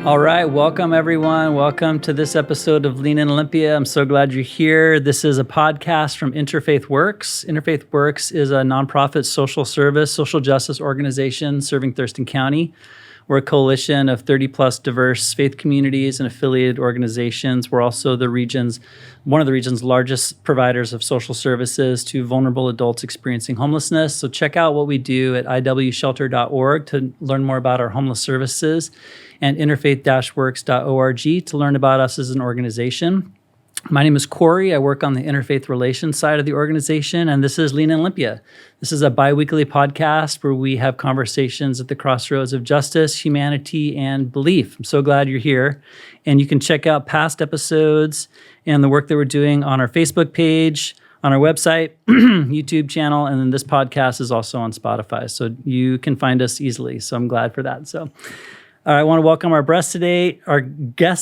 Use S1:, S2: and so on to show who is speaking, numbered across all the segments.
S1: All right, welcome everyone. Welcome to this episode of Lean in Olympia. I'm so glad you're here. This is a podcast from Interfaith Works. Interfaith Works is a nonprofit social service, social justice organization serving Thurston County. We're a coalition of 30 plus diverse faith communities and affiliated organizations. We're also one of the region's largest providers of social services to vulnerable adults experiencing homelessness. So check out what we do at iwshelter.org to learn more about our homeless services, and interfaith-works.org to learn about us as an organization. My name is Corey. I work on the interfaith relations side of the organization, and this is Lean in Olympia. This is a bi-weekly podcast where we have conversations at the crossroads of justice, humanity, and belief. I'm so glad you're here. And you can check out past episodes and the work that we're doing on our Facebook page, on our website, YouTube channel, and then this podcast is also on Spotify. So you can find us easily. So I'm glad for that. So I want to welcome our guest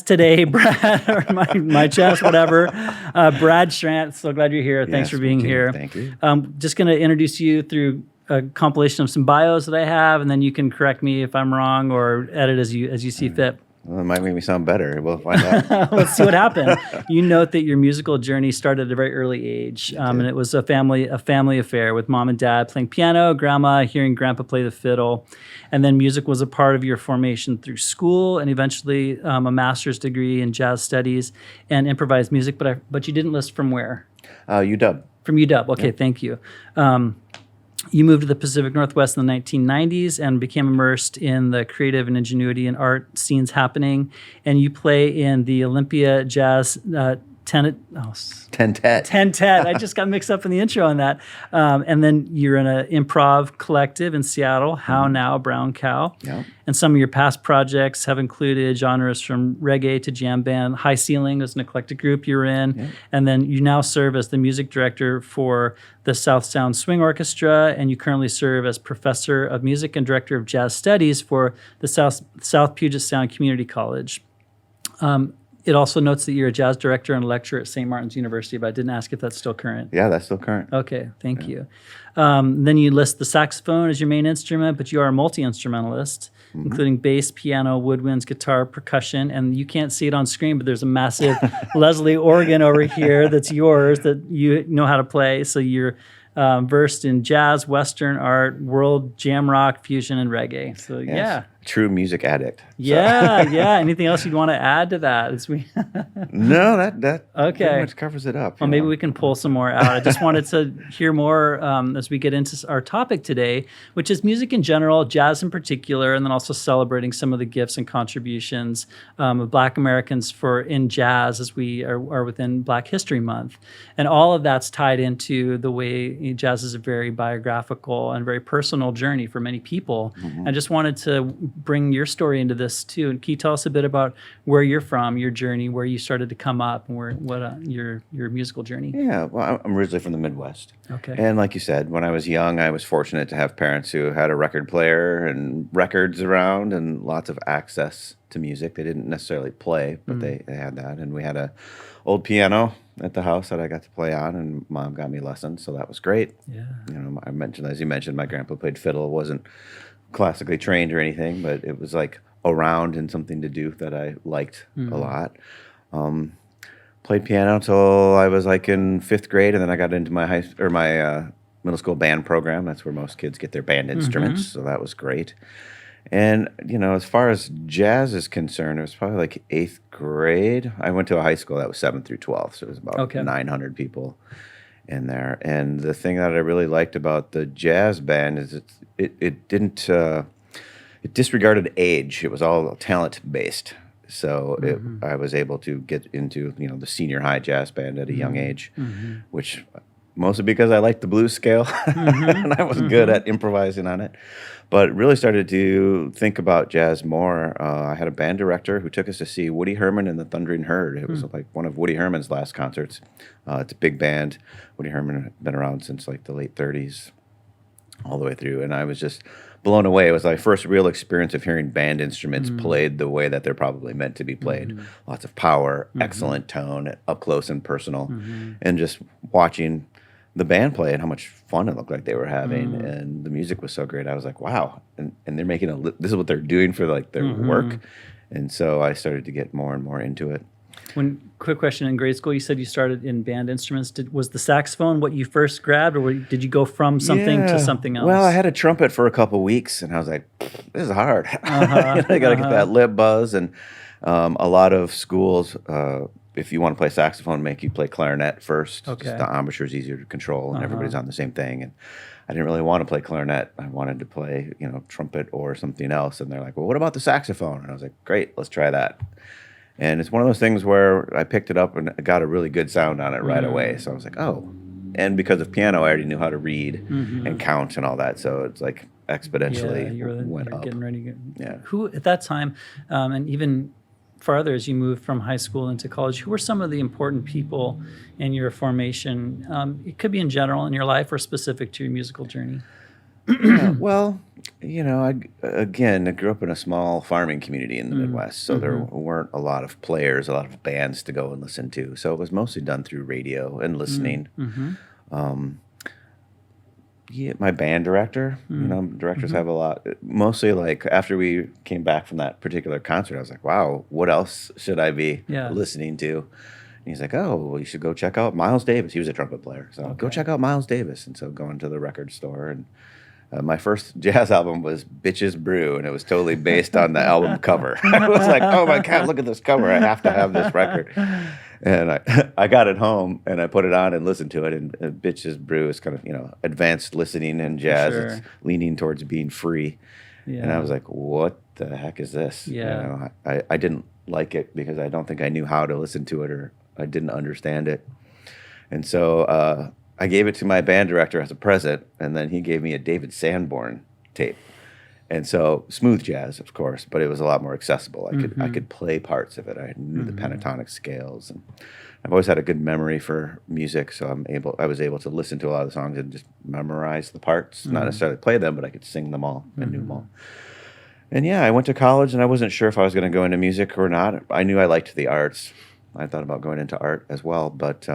S1: today, Brad, or my chest, whatever, Brad Schrandt. So glad you're here. Thanks for being here.
S2: Thank you.
S1: Just going to introduce you through a compilation of some bios that I have, and then you can correct me if I'm wrong or edit as you see fit.
S2: Well, it might make me sound better. We'll find out.
S1: Let's see what happened. You note that your musical journey started at a very early age, and it was a family affair with mom and dad playing piano, grandma hearing grandpa play the fiddle, and then music was a part of your formation through school, and eventually a master's degree in jazz studies and improvised music. But you didn't list from where?
S2: UW.
S1: From UW. Okay, Thank you. You moved to the Pacific Northwest in the 1990s and became immersed in the creative and ingenuity and art scenes happening. And you play in the Olympia Jazz Tentet. I just got mixed up in the intro on that. And then you're in an improv collective in Seattle, How Now, Brown Cow.
S2: Yeah.
S1: And some of your past projects have included genres from reggae to jam band. High Ceiling was an eclectic group you were in. Yeah. And then you now serve as the music director for the South Sound Swing Orchestra, and you currently serve as professor of music and director of jazz studies for the South Puget Sound Community College. It also notes that you're a jazz director and lecturer at St. Martin's University, but I didn't ask if that's still current.
S2: Yeah, that's still current.
S1: Okay, thank you. Then you list the saxophone as your main instrument, but you are a multi-instrumentalist, including bass, piano, woodwinds, guitar, percussion, and you can't see it on screen, but there's a massive Leslie organ over here that's yours that you know how to play. So you're versed in jazz, Western art, world, jam rock, fusion, and reggae. So
S2: yes.
S1: Yeah.
S2: True music addict.
S1: Yeah. Anything else you'd want to add to that?
S2: No, that
S1: okay.
S2: Pretty much covers it up.
S1: Well, maybe we can pull some more out. I just wanted to hear more as we get into our topic today, which is music in general, jazz in particular, and then also celebrating some of the gifts and contributions of Black Americans in jazz as we are within Black History Month. And all of that's tied into the way jazz is a very biographical and very personal journey for many people. I just wanted to bring your story into this too. And can you tell us a bit about where you're from, your journey, where you started to come up, and your musical journey?
S2: Yeah, well, I'm originally from the Midwest.
S1: Okay.
S2: And like you said, when I was young, I was fortunate to have parents who had a record player and records around and lots of access to music. They didn't necessarily play, but they had that. And we had a old piano at the house that I got to play on, and mom got me lessons, so that was great. Yeah. As you mentioned, my grandpa played fiddle. Wasn't classically trained or anything, but it was like around and something to do that I liked a lot. Played piano until I was like in 5th grade, and then I got into my middle school band program. That's where most kids get their band instruments, so that was great. And as far as jazz is concerned, it was probably like 8th grade. I went to a high school that was 7th through 12th, so it was about 900 people in there. And the thing that I really liked about the jazz band is it disregarded age. It was all talent based. So I was able to get into the senior high jazz band at a young age, which mostly because I liked the blues scale and I was good at improvising on it. But really started to think about jazz more. I had a band director who took us to see Woody Herman and the Thundering Herd. It was like one of Woody Herman's last concerts. It's a big band. Woody Herman had been around since like the late 30s all the way through. And I was just blown away. It was my first real experience of hearing band instruments played the way that they're probably meant to be played. Lots of power, excellent tone, up close and personal. And just watching the band play and how much fun it looked like they were having, and the music was so great. I was like, wow, and they're making this is what they're doing for like their work, And so I started to get more and more into it.
S1: Quick question, in grade school, you said you started in band instruments. Was the saxophone what you first grabbed, or did you go from something to something else?
S2: Well, I had a trumpet for a couple weeks, and I was like, "This is hard.
S1: Uh-huh,
S2: I got to get that lip buzz." And a lot of schools, if you want to play saxophone, make you play clarinet first.
S1: Okay.
S2: Just the embouchure is easier to control, and everybody's on the same thing. And I didn't really want to play clarinet. I wanted to play, trumpet or something else. And they're like, "Well, what about the saxophone?" And I was like, "Great, let's try that." And it's one of those things where I picked it up and I got a really good sound on it right away. So I was like, oh. And because of piano, I already knew how to read and count and all that. So it's like exponentially went up.
S1: Getting ready.
S2: Yeah.
S1: Who at that time, and even farther as you moved from high school into college, who were some of the important people in your formation? It could be in general in your life or specific to your musical journey.
S2: Well, I grew up in a small farming community in the Midwest, so there weren't a lot of players, a lot of bands to go and listen to. So it was mostly done through radio and listening. My band director, directors have a lot. Mostly like after we came back from that particular concert, I was like, wow, what else should I be listening to? And he's like, oh, well, you should go check out Miles Davis. He was a trumpet player. So go check out Miles Davis. And so going to the record store and my first jazz album was Bitches Brew, and it was totally based on the album cover. I was like, oh my God, look at this cover. I have to have this record. And I got it home, and I put it on and listened to it. And Bitches Brew is kind of, advanced listening in jazz.
S1: Sure.
S2: It's leaning towards being free. Yeah. And I was like, what the heck is this?
S1: Yeah.
S2: I didn't like it because I don't think I knew how to listen to it, or I didn't understand it. And so I gave it to my band director as a present, and then he gave me a David Sanborn tape. And so smooth jazz, of course, but it was a lot more accessible. I could play parts of it. I knew the pentatonic scales, and I've always had a good memory for music, so I was able to listen to a lot of the songs and just memorize the parts, not necessarily play them, but I could sing them all and knew them all. And I went to college, and I wasn't sure if I was going to go into music or not. I knew I liked the arts. I thought about going into art as well, but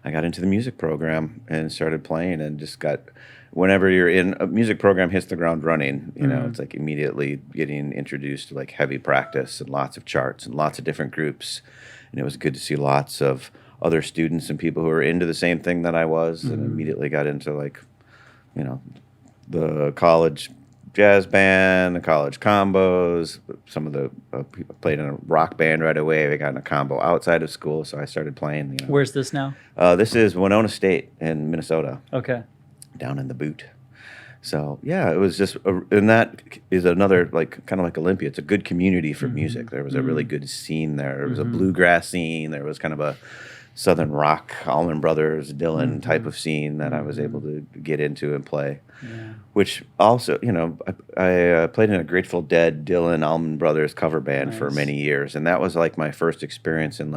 S2: I got into the music program and started playing, and just whenever you're in a music program, hits the ground running. It's like immediately getting introduced to like heavy practice and lots of charts and lots of different groups. And it was good to see lots of other students and people who were into the same thing that I was, and immediately got into the college jazz band, the college combos. Some of the people played in a rock band right away. We got in a combo outside of school, so I started playing.
S1: Where's this now?
S2: This is Winona State in Minnesota.
S1: Okay.
S2: Down in the boot. So it was just, and that is another kind of like Olympia. It's a good community for music. There was a really good scene there. There was a bluegrass scene. There was kind of a Southern rock, Allman Brothers, Dylan type of scene that I was able to get into and play. Yeah. Which also, I played in a Grateful Dead, Dylan, Allman Brothers cover band for many years. And that was like my first experience in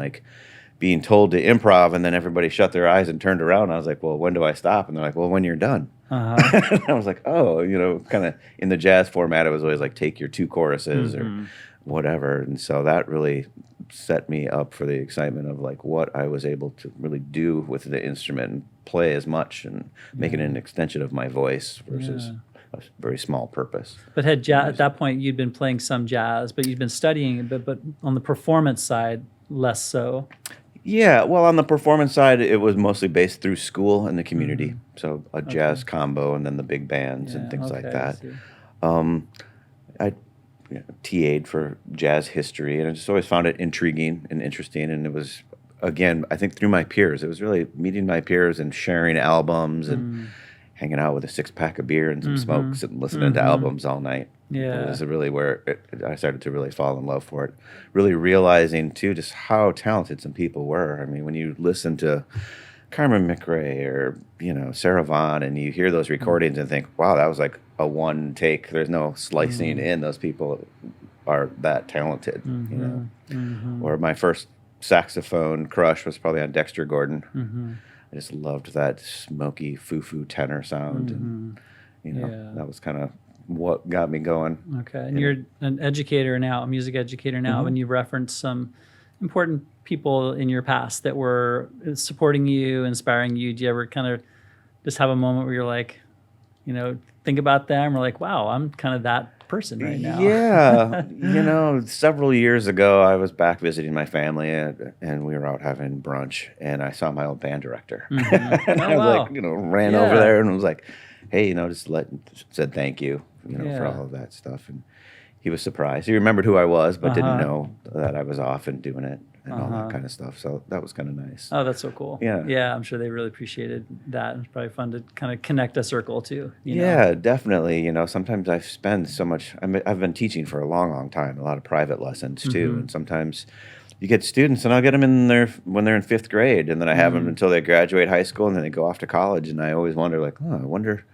S2: being told to improv, and then everybody shut their eyes and turned around. I was like, well, when do I stop? And they're like, well, when you're done. And I was like, oh, kind of in the jazz format, it was always like take your two choruses or whatever. And so that really set me up for the excitement of what I was able to really do with the instrument and play as much and make it an extension of my voice versus a very small purpose.
S1: But at that point, you'd been playing some jazz, but you'd been studying it, but on the performance side, less so.
S2: Yeah, well, on the performance side, it was mostly based through school and the community. So a jazz combo and then the big bands and things like that. I TA'd for jazz history, and I just always found it intriguing and interesting. And it was, again, I think through my peers. It was really meeting my peers and sharing albums and hanging out with a 6-pack of beer and some smokes and listening to albums all night. Yeah. It was really where I started to really fall in love for it. Really realizing, too, just how talented some people were. I mean, when you listen to Carmen McRae or, Sarah Vaughan, and you hear those recordings and think, wow, that was like a one take. There's no slicing in. Those people are that talented, Or my first saxophone crush was probably on Dexter Gordon. I just loved that smoky foo-foo tenor sound. And, that was kind of what got me going.
S1: Okay. And you're an educator now, a music educator now, and you referenced some important people in your past that were supporting you, inspiring you. Do you ever kind of just have a moment where you're like, think about them, or like, wow, I'm kind of that person right now.
S2: Yeah, several years ago, I was back visiting my family, and we were out having brunch, and I saw my old band director. And
S1: Oh,
S2: I was like,
S1: wow.
S2: ran over
S1: Yeah.
S2: there and was like, hey, said thank you, for
S1: Yeah.
S2: all of that stuff. And he was surprised. He remembered who I was, but didn't
S1: Uh-huh.
S2: know that I was off and doing it and all that
S1: Uh-huh.
S2: kind of stuff. So that was kind of nice.
S1: Oh, that's so cool.
S2: Yeah.
S1: Yeah, I'm sure they really appreciated that. It's probably fun to kind of connect a circle too,
S2: Yeah, definitely. Sometimes I spend so much. I've been teaching for a long, long time, a lot of private lessons too. And sometimes you get students, and I'll get them in there when they're in fifth grade, and then I have them until they graduate high school, and then they go off to college. And I always wonder, like, oh, I wonder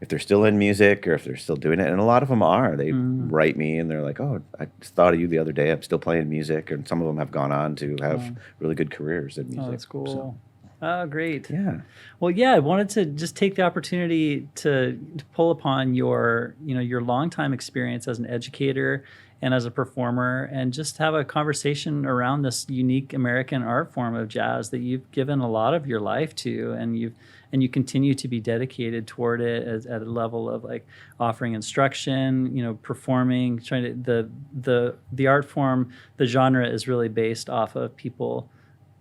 S2: if they're still in music or if they're still doing it. And a lot of them are. They write me, and they're like, oh, I just thought of you the other day. I'm still playing music, and some of them have gone on to have really good careers in music.
S1: Oh, that's cool.
S2: So,
S1: Oh, great.
S2: yeah.
S1: Well, yeah, I wanted to just take the opportunity to pull upon your, your longtime experience as an educator and as a performer, and just have a conversation around this unique American art form of jazz that you've given a lot of your life to, and you continue to be dedicated toward it at a level of like offering instruction, performing, trying to the art form, the genre is really based off of people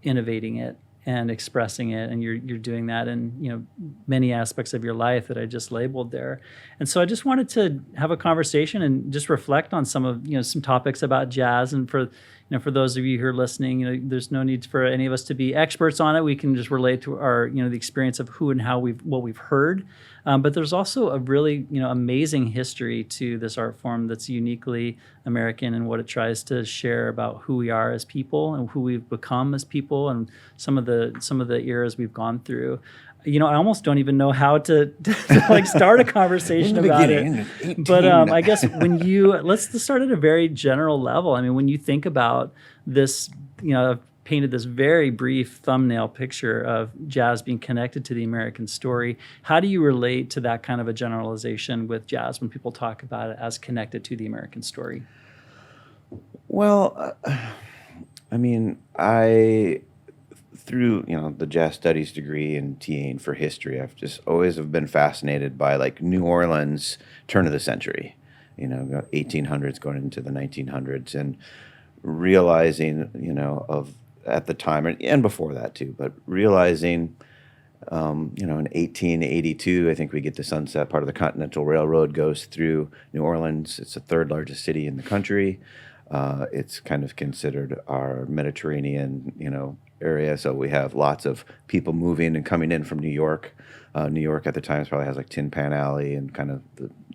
S1: innovating it and expressing it, and you're doing that in many aspects of your life that I just labeled there. And so I just wanted to have a conversation and just reflect on some of some topics about jazz. And for those of you who are listening, there's no need for any of us to be experts on it. We can just relate to our the experience of who and how what we've heard. But there's also a really amazing history to this art form that's uniquely American, and what it tries to share about who we are as people and who we've become as people, and some of the eras we've gone through. I almost don't even know how to like start a conversation about it. But I guess let's start at a very general level. I mean, when you think about this, I've painted this very brief thumbnail picture of jazz being connected to the American story. How do you relate to that kind of a generalization with jazz when people talk about it as connected to the American story?
S2: Well, through the jazz studies degree and TAing for history, I've just always have been fascinated by like New Orleans turn of the century, 1800s going into the 1900s, and realizing of at the time and before that too, but realizing in 1882, I think we get the Sunset. Part of the Continental Railroad goes through New Orleans. It's the third largest city in the country. It's kind of considered our Mediterranean, area. So we have lots of people moving and coming in from New York. New York at the time probably has like Tin Pan Alley and kind of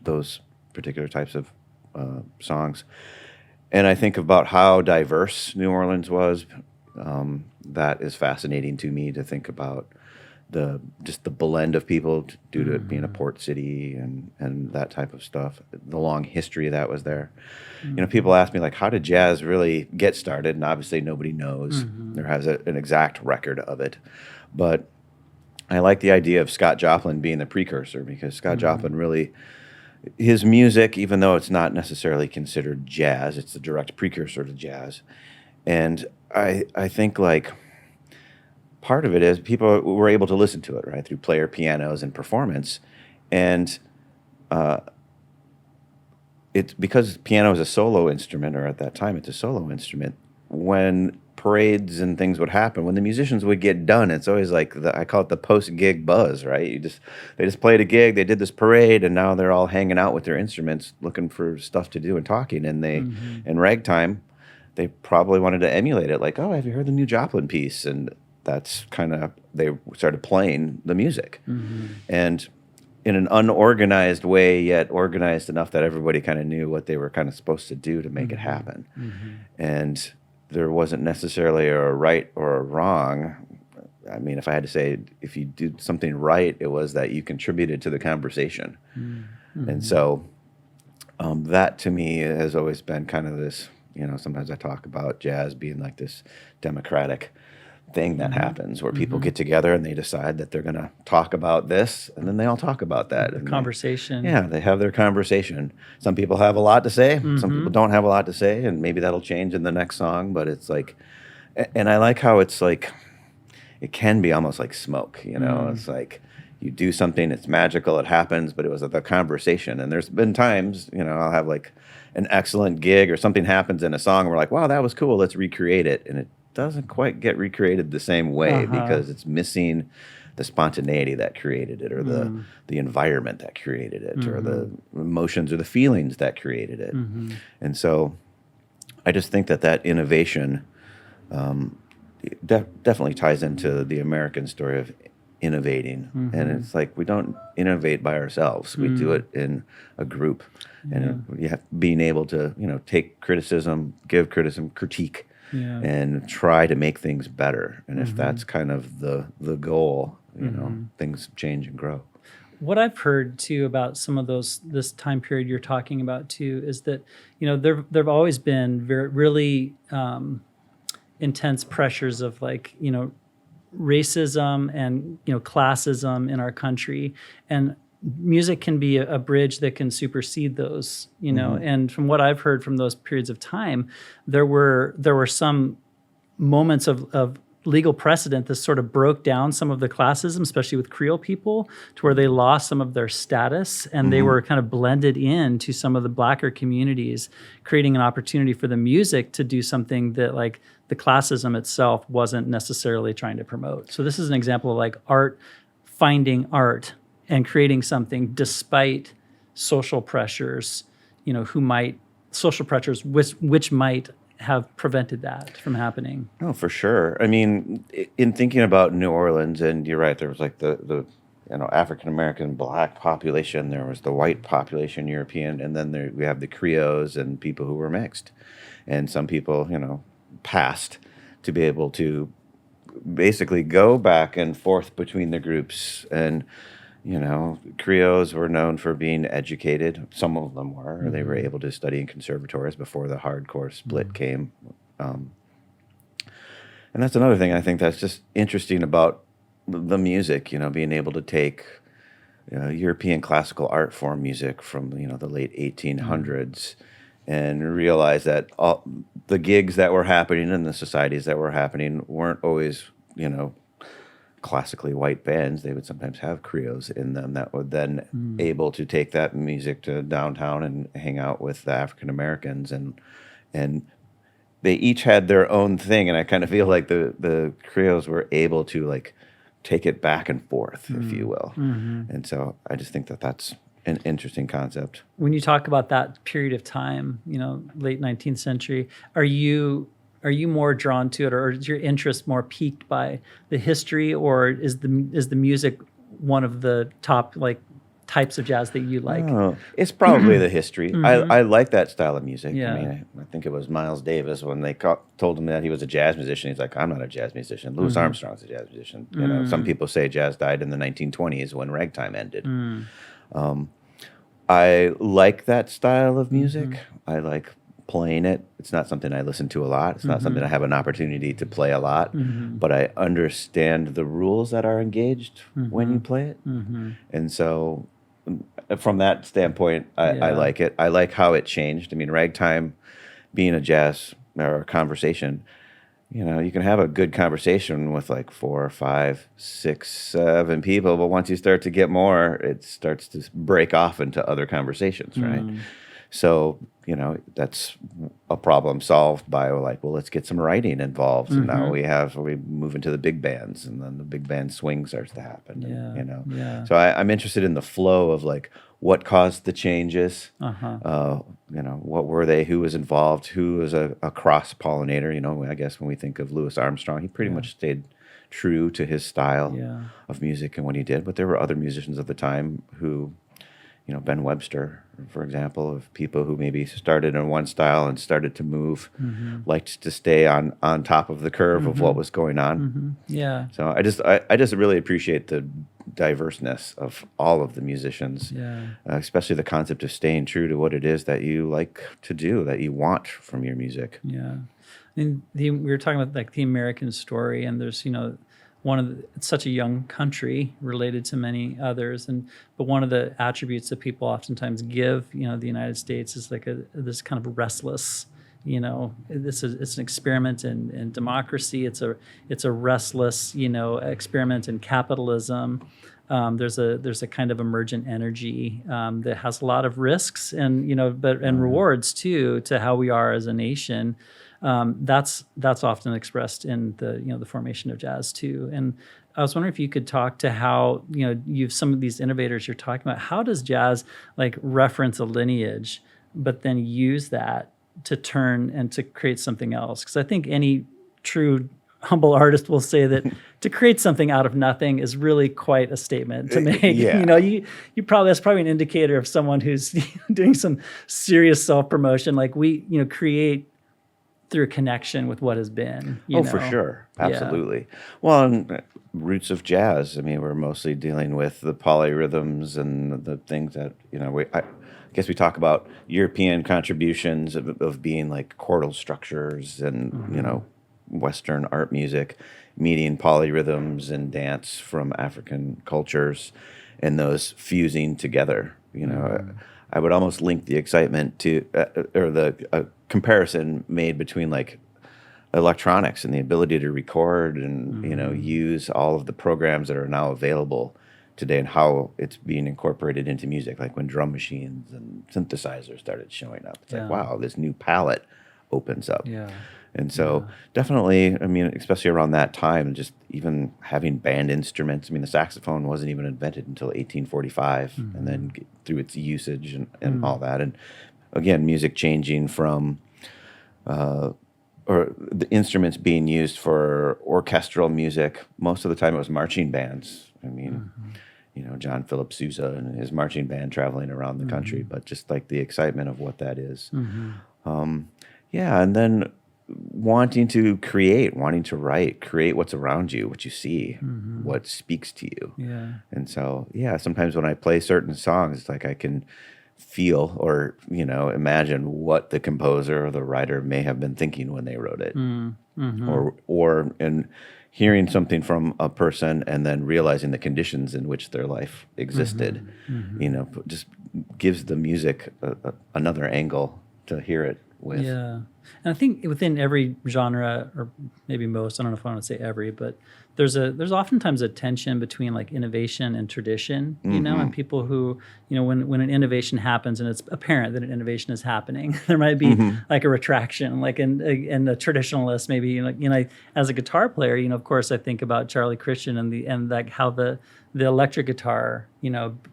S2: those particular types of songs. And I think about how diverse New Orleans was. That is fascinating to me to think about just the blend of people due to it being a port city and that type of stuff. The long history that was there. People ask me like, how did jazz really get started? And obviously nobody knows. There has an exact record of it. But I like the idea of Scott Joplin being the precursor, because Scott Joplin really, his music, even though it's not necessarily considered jazz, it's the direct precursor to jazz. And I think like part of it is people were able to listen to it, right, through player pianos and performance. And it's because piano is a solo instrument, or at that time it's a solo instrument. When parades and things would happen, when the musicians would get done, it's always like I call it the post-gig buzz, right? They just played a gig, they did this parade, and now they're all hanging out with their instruments, looking for stuff to do and talking. And in ragtime, they probably wanted to emulate it, like, oh, have you heard the new Joplin piece? And that's kind of, they started playing the music. And in an unorganized way, yet organized enough that everybody kind of knew what they were kind of supposed to do to make it happen. And there wasn't necessarily a right or a wrong. I mean, if I had to say, if you did something right, it was that you contributed to the conversation. And so that to me has always been kind of this, sometimes I talk about jazz being like this democratic thing that happens where people get together and they decide that they're going to talk about this, and then they all talk about that. And
S1: Conversation.
S2: they have their conversation. Some people have a lot to say. Some people don't have a lot to say, and maybe that'll change in the next song. But it's like, and I like how it's like, it can be almost like smoke, It's like, you do something, it's magical, it happens, but it was the conversation. And there's been times, I'll have like an excellent gig or something happens in a song, and we're like, wow, that was cool, let's recreate it. And it doesn't quite get recreated the same way because it's missing the spontaneity that created it, or the environment that created it, or the emotions or the feelings that created it. And so I just think that innovation definitely ties into the American story of innovating. And it's like, we don't innovate by ourselves. We do it in a group. And you have being able to, take criticism, give criticism, critique, and try to make things better. And if that's kind of the goal, things change and grow.
S1: What I've heard too about some of this time period you're talking about too is that there've always been really intense pressures of like racism and classism in our country, and music can be a bridge that can supersede those. And from what I've heard from those periods of time, there were some moments of legal precedent that sort of broke down some of the classism, especially with Creole people, to where they lost some of their status and they were kind of blended into some of the Blacker communities, creating an opportunity for the music to do something that like the classism itself wasn't necessarily trying to promote. So this is an example of like art finding art and creating something despite social pressures, social pressures which might have prevented that from happening.
S2: Oh, for sure. I mean, in thinking about New Orleans, and you're right, there was like the African American Black population, there was the white population, European, and then we have the Creoles and people who were mixed, and some people passed to be able to basically go back and forth between the groups. And Creoles were known for being educated. Some of them were. They were able to study in conservatories before the hardcore split came. And that's another thing I think that's just interesting about the music, being able to take European classical art form music from, the late 1800s and realize that all the gigs that were happening and the societies that were happening weren't always, classically white bands. They would sometimes have Creoles in them that would then able to take that music to downtown and hang out with the African Americans, and they each had their own thing. And I kind of feel like the Creoles were able to like take it back and forth, if you will. And so I just think that that's an interesting concept.
S1: When you talk about that period of time, late 19th century, are you more drawn to it, or is your interest more piqued by the history, or is the music one of the top like types of jazz that you like?
S2: Oh, it's probably the history. I like that style of music. I mean, I think it was Miles Davis when they told him that he was a jazz musician. He's like, I'm not a jazz musician. Louis Armstrong's a jazz musician. Some people say jazz died in the 1920s when ragtime ended. I like that style of music. I like playing it. It's not something I listen to a lot. It's not something I have an opportunity to play a lot, but I understand the rules that are engaged when you play it. And so from that standpoint, I like it. I like how it changed. I mean, ragtime being a jazz or a conversation, you can have a good conversation with like 4, 5, 6, 7 people, but once you start to get more, it starts to break off into other conversations, right? So, that's a problem solved by like, well, let's get some writing involved. And now we move into the big bands, and then the big band swing starts to happen. And, so I'm interested in the flow of like what caused the changes. What were they? Who was involved? Who was a cross pollinator? I guess when we think of Louis Armstrong, he pretty much stayed true to his style of music and what he did. But there were other musicians of the time who, Ben Webster, for example, of people who maybe started in one style and started to move, liked to stay on top of the curve of what was going on. So I just really appreciate the diverseness of all of the musicians, especially the concept of staying true to what it is that you like to do, that you want from your music.
S1: We were talking about like the American story, and there's it's such a young country related to many others, but one of the attributes that people oftentimes give the United States is like this kind of restless, it's an experiment in democracy. It's a restless experiment in capitalism. there's a kind of emergent energy that has a lot of risks and and rewards too to how we are as a nation. That's often expressed in the formation of jazz too. And I was wondering if you could talk to how you've some of these innovators you're talking about. How does jazz like reference a lineage, but then use that to turn and to create something else? Because I think any true humble artist will say that to create something out of nothing is really quite a statement to make.
S2: Yeah.
S1: You probably that's probably an indicator of someone who's doing some serious self-promotion. Like we create through a connection with what has been.
S2: For sure. Absolutely. Well, and roots of jazz, I mean, we're mostly dealing with the polyrhythms and the things that, I guess we talk about European contributions of being like chordal structures and, Western art music, meeting polyrhythms and dance from African cultures and those fusing together. I would almost link the excitement to, or the comparison made between like electronics and the ability to record and use all of the programs that are now available today and how it's being incorporated into music, like when drum machines and synthesizers started showing up. It's like, wow, this new palette opens up. And so definitely, I mean, especially around that time, just even having band instruments. I mean, the saxophone wasn't even invented until 1845, and then through its usage and all that. And again, music changing from, or the instruments being used for orchestral music. Most of the time it was marching bands. I mean, John Philip Sousa and his marching band traveling around the country, but just like the excitement of what that is. And then wanting to create, wanting to write, create what's around you, what you see, what speaks to you. And so, sometimes when I play certain songs, it's like I can feel or, imagine what the composer or the writer may have been thinking when they wrote it. Or hearing something from a person and then realizing the conditions in which their life existed, just gives the music another angle to hear it with.
S1: And I think within every genre, or maybe most, I don't know if I want to say every, but there's oftentimes a tension between like innovation and tradition, and people who, when an innovation happens and it's apparent that an innovation is happening, there might be like a retraction, like in a traditionalist, maybe, as a guitar player, of course I think about Charlie Christian and like how the electric guitar,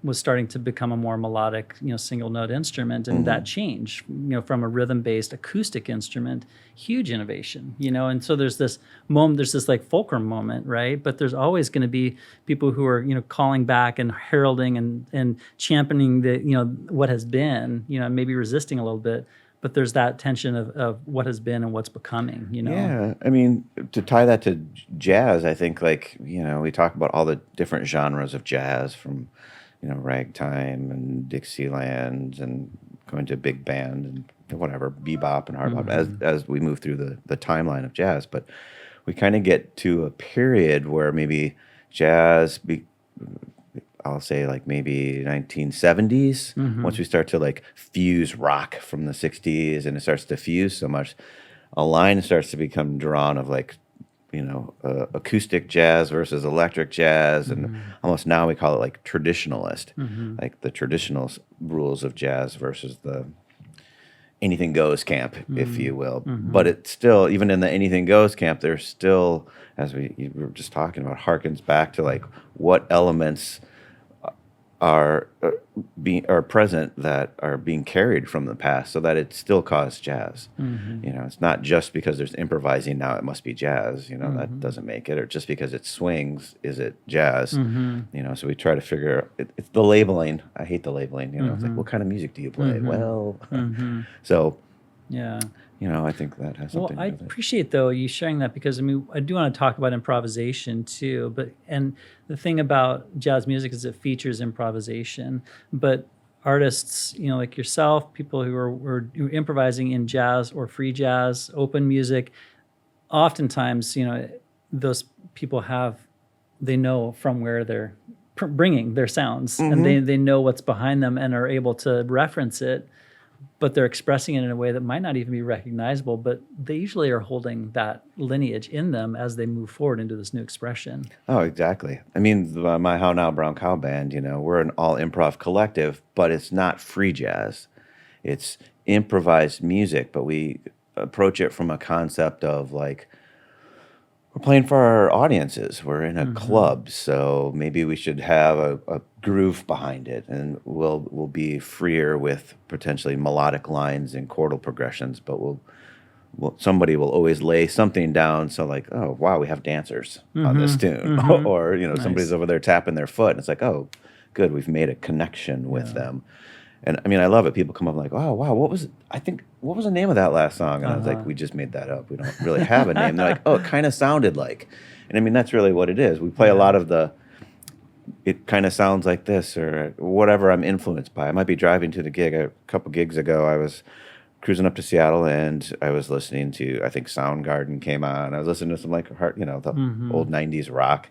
S1: was starting to become a more melodic, single note instrument, and that change, from a rhythm-based acoustic instrument, huge innovation, and so there's this moment, there's this like fulcrum moment, right? But there's always going to be people who are, calling back and heralding and championing the, what has been, maybe resisting a little bit. But there's that tension of what has been and what's becoming,
S2: Yeah, I mean, to tie that to jazz, I think like, we talk about all the different genres of jazz from, ragtime and Dixieland and going to big band and whatever, bebop and hard bop as we move through the timeline of jazz. But we kind of get to a period where maybe jazz I'll say like maybe 1970s, once we start to like fuse rock from the 60s and it starts to fuse so much, a line starts to become drawn of like, acoustic jazz versus electric jazz. And almost now we call it like traditionalist, like the traditional rules of jazz versus the anything goes camp, if you will. But it's still, even in the anything goes camp, there's still, as we were just talking about, harkens back to like what elements are present that are being carried from the past, so that it still calls jazz. It's not just because there's improvising now it must be jazz. That doesn't make it. Or just because it swings is it jazz? So we try to figure. It's the labeling. I hate the labeling. It's like, what kind of music do you play? Well, so
S1: yeah.
S2: I think that has something
S1: Well, I
S2: to do with it.
S1: appreciate though you sharing that, because I mean I do want to talk about improvisation too, and the thing about jazz music is it features improvisation, but artists, like yourself, people who are improvising in jazz or free jazz, open music, oftentimes, those people they know from where they're bringing their sounds, and they know what's behind them and are able to reference it. but they're expressing it in a way that might not even be recognizable, but they usually are holding that lineage in them as they move forward into this new expression.
S2: Oh, exactly. I mean, my How Now Brown Cow band, we're an all improv collective, but it's not free jazz. It's improvised music, but we approach it from a concept of like, we're playing for our audiences. We're in a club, so maybe we should have a groove behind it, and we'll be freer with potentially melodic lines and chordal progressions. But somebody will always lay something down. So like, oh wow, we have dancers on this tune, or somebody's
S1: Nice.
S2: over there tapping their foot, and it's like, oh, good, we've made a connection with
S1: Yeah.
S2: them. And I mean, I love it. People come up like, oh wow, what was the name of that last song? And I was like, we just made that up. We don't really have a name. They're like, oh, it kind of sounded like. And I mean, that's really what it is. We play a lot of it kind of sounds like this or whatever I'm influenced by. I might be driving to the gig. A couple gigs ago, I was cruising up to Seattle and I was listening to, I think Soundgarden came on. I was listening to some like the old 90s rock.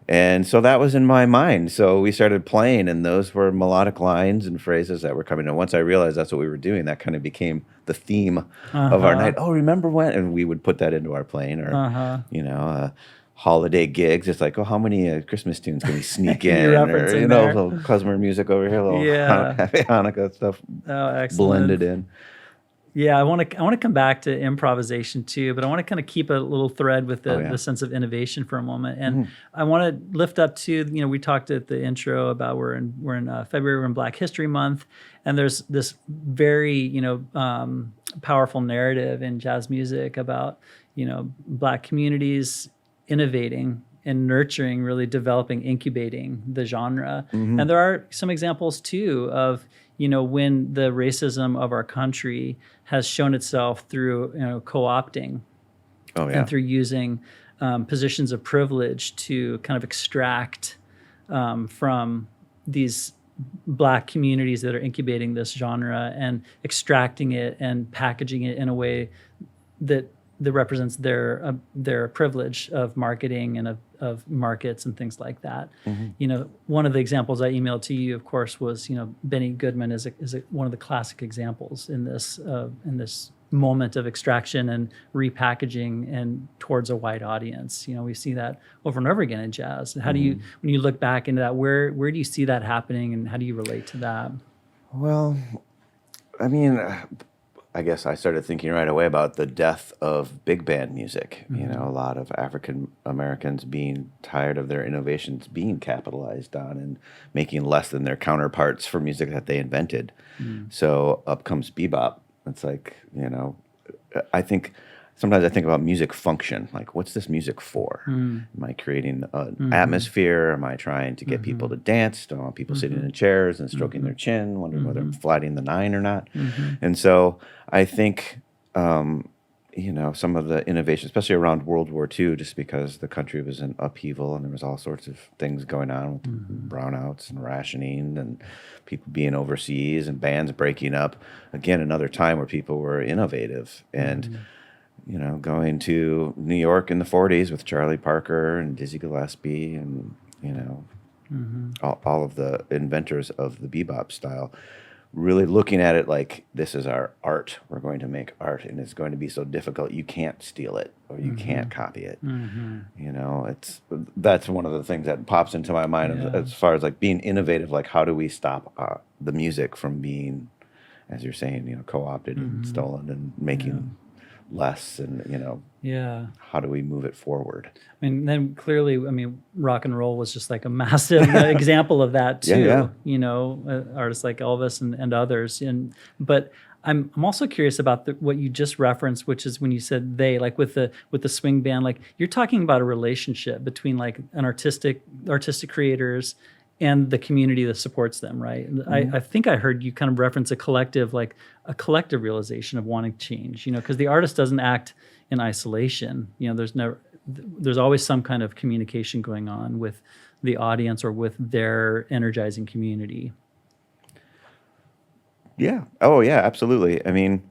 S2: And so that was in my mind. So we started playing, and those were melodic lines and phrases that were coming in. Once I realized that's what we were doing, that kind of became the theme of our night. Oh, remember when? And we would put that into our playing, or holiday gigs. It's like, oh, how many Christmas tunes can we sneak in?
S1: You're
S2: Or
S1: referencing there.
S2: little klezmer music over here, little
S1: Yeah.
S2: Happy Hanukkah stuff
S1: Oh, excellent.
S2: blended in.
S1: Yeah, I want to come back to improvisation too, but I want to kind of keep a little thread with the sense of innovation for a moment, and I want to lift up to we talked at the intro about we're in February, we're in Black History Month, and there's this very powerful narrative in jazz music about Black communities innovating and nurturing, really developing, incubating the genre, and there are some examples too of when the racism of our country has shown itself through co-opting and through using positions of privilege to kind of extract from these Black communities that are incubating this genre and extracting it and packaging it in a way that represents their privilege of marketing and of markets and things like that. One of the examples I emailed to you, of course, was Benny Goodman is one of the classic examples in this moment of extraction and repackaging and towards a wide audience. We see that over and over again in jazz. How do you, when you look back into that, where do you see that happening, and how do you relate to that?
S2: Well, I mean, I guess I started thinking right away about the death of big band music. A lot of African Americans being tired of their innovations being capitalized on and making less than their counterparts for music that they invented. So up comes bebop. It's like, sometimes I think about music function. Like, what's this music for? Am I creating an atmosphere? Am I trying to get people to dance? Do I want people sitting in chairs and stroking their chin, wondering whether I'm flatting the nine or not? And so I think, some of the innovation, especially around World War II, just because the country was in upheaval and there was all sorts of things going on with brownouts and rationing and people being overseas and bands breaking up. Again, another time where people were innovative and going to New York in the 40s with Charlie Parker and Dizzy Gillespie and, all of the inventors of the bebop style, really looking at it like, this is our art. We're going to make art, and it's going to be so difficult. You can't steal it or you can't copy it. That's one of the things that pops into my mind as far as like being innovative. Like, how do we stop the music from being, as you're saying, co-opted and stolen and making less, and how do we move it forward?
S1: I mean, then clearly, rock and roll was just like a massive example of that too. Artists like Elvis and others. But I'm also curious about what you just referenced, which is when you said they, like with the swing band, like you're talking about a relationship between like an artistic creators and the community that supports them, right? I think I heard you kind of reference a collective realization of wanting change, because the artist doesn't act in isolation. There's always some kind of communication going on with the audience or with their energizing community.
S2: Yeah. Oh, yeah, absolutely. I mean,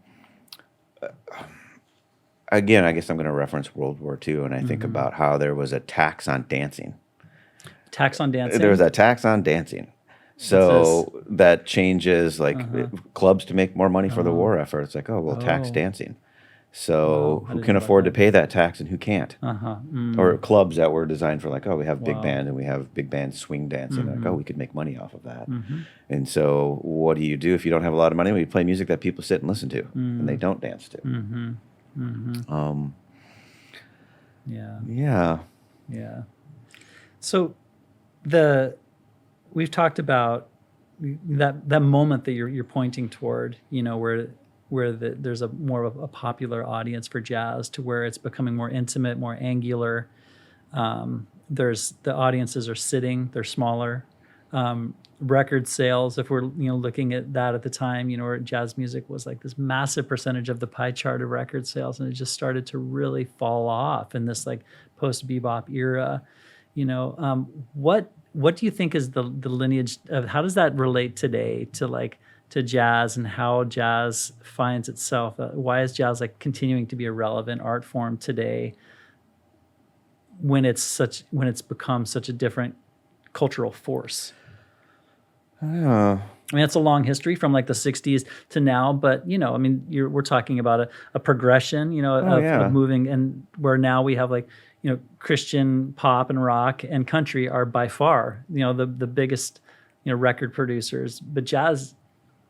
S2: again, I guess I'm going to reference World War II, and I think about how there was a tax on dancing.
S1: Tax on dancing?
S2: There was a tax on dancing. So that changes like clubs to make more money for the
S1: Oh.
S2: war effort. It's like, oh, we'll tax
S1: Oh.
S2: dancing. So
S1: Wow, I
S2: who
S1: didn't
S2: can
S1: know about
S2: afford to
S1: that.
S2: pay that tax and who can't? Or
S1: Mm.
S2: clubs that were designed for like, oh, we have big
S1: Wow.
S2: band and we have big band swing dancing. Like, oh,
S1: Mhm.
S2: we could make money off of that.
S1: Mhm.
S2: And so what do you do if you don't have a lot of money? Well, you play music that people sit and listen to and they
S1: Mm.
S2: don't dance to.
S1: Mhm. Mhm.
S2: Um,
S1: Yeah.
S2: yeah.
S1: Yeah. So the we've talked about that moment that you're pointing toward, where there's a more of a popular audience for jazz, to where it's becoming more intimate, more angular. There's the audiences are sitting, they're smaller. Record sales, if we're looking at that at the time, where jazz music was like this massive percentage of the pie chart of record sales, and it just started to really fall off in this like post bebop era. What do you think is the lineage of how does that relate today to jazz, and how jazz finds itself? Why is jazz like continuing to be a relevant art form today when it's become such a different cultural force? I mean, it's a long history from like the 60s to now, but I mean, we're talking about a progression,
S2: Oh, yeah.
S1: of moving, and where now we have like, Christian pop and rock and country are by far, the biggest, record producers, but jazz,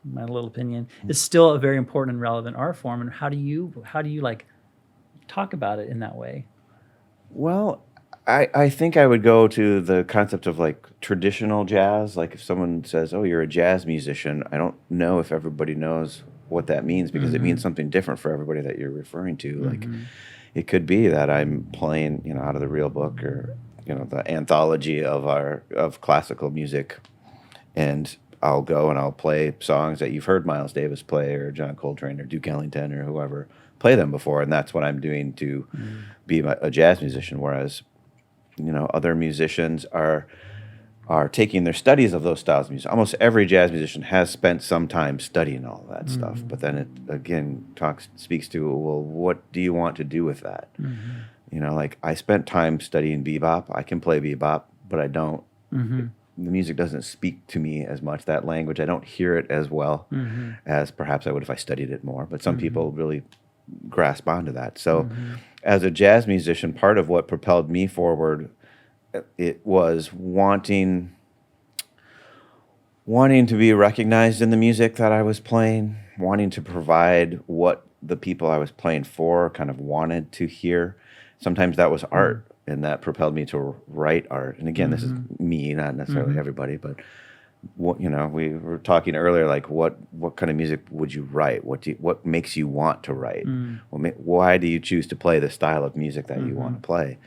S1: in my little opinion, is still a very important and relevant art form. And how do you like talk about it in that way?
S2: Well, I think I would go to the concept of like traditional jazz. Like if someone says, oh, you're a jazz musician, I don't know if everybody knows what that means because it means something different for everybody that you're referring to. Like it could be that I'm playing, out of the real book or, the anthology of classical music. And I'll go and I'll play songs that you've heard Miles Davis play or John Coltrane or Duke Ellington or whoever play them before. And that's what I'm doing to be a jazz musician. Whereas, other musicians are taking their studies of those styles of music. Almost every jazz musician has spent some time studying all of that stuff. But then it again speaks to, well, what do you want to do with that? Like I spent time studying bebop. I can play bebop, but I don't. The music doesn't speak to me as much. That language, I don't hear it as well as perhaps I would if I studied it more. But some people really grasp onto that. So, as a jazz musician, part of what propelled me forward, it was wanting to be recognized in the music that I was playing, wanting to provide what the people I was playing for kind of wanted to hear. Sometimes that was art, and that propelled me to write art. And again, this is me, not necessarily everybody, but we were talking earlier, like what kind of music would you write? What makes you want to write? Why do you choose to play the style of music that you want to play?